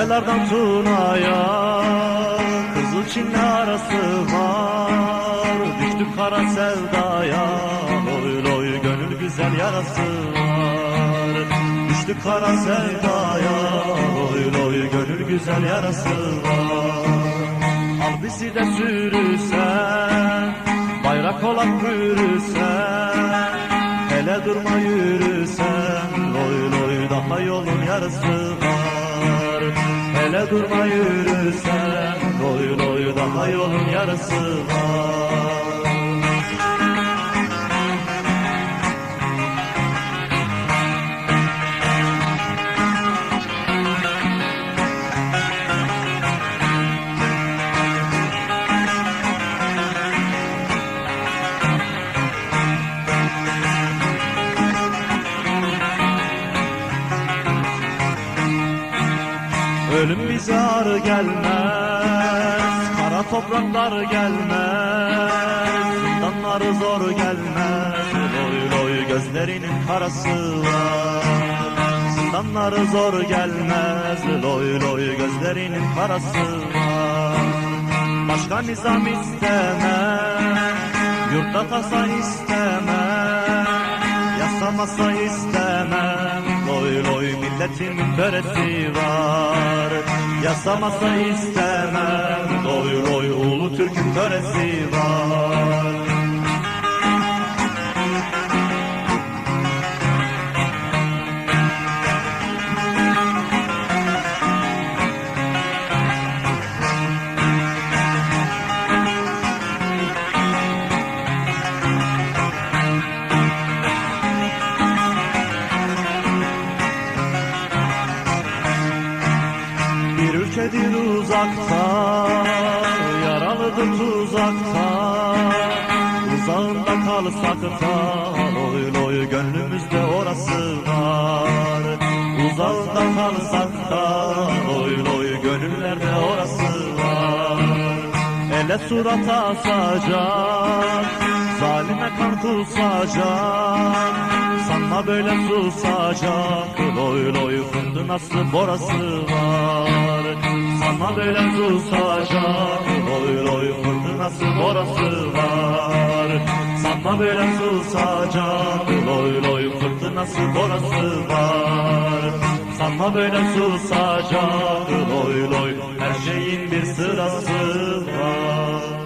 Çaylardan Tuna'ya Kızıl Çin'le arası var. Düştük kara sevdaya, loy loy gönül güzel yarası var. Düştük kara sevdaya, loy loy gönül güzel yarası var. Al bizi de sürürsen, bayrak olan bürürsen, hele durma yürürsen, loy loy daha yolun yarısı var. Hele durma yürürsen, loy loy daha yolun yarısı var. Ölüm bize ağır gelmez, kara topraklar gelmez, zindanları zor gelmez, loy loy gözlerinin karası var. Zindanları zor gelmez, loy loy gözlerinin karası var. Başka nizam istemem, yurtta tasa istemem, yasa masa istemem, loy loy milletimin töresi var. Yasa masa istemem, loy loy ulu Türk'ün töresi var. Bir ülkedir uzakta, yaralıdır tuzakta, uzağında kalsak da, loy loy gönlümüzde orası var. Uzağında kalsak da, loy loy gönüllerde orası var. Ele surata asacak, zalime kan kusacak, sanma böyle susacak, loy loy fındınası borası var. Sanma böyle susacak, loy loy fındınası borası var. Sanma böyle susacak, loy loy fırtınası borası var. Sanma böyle susacak, loy loy her şeyin bir sırası var.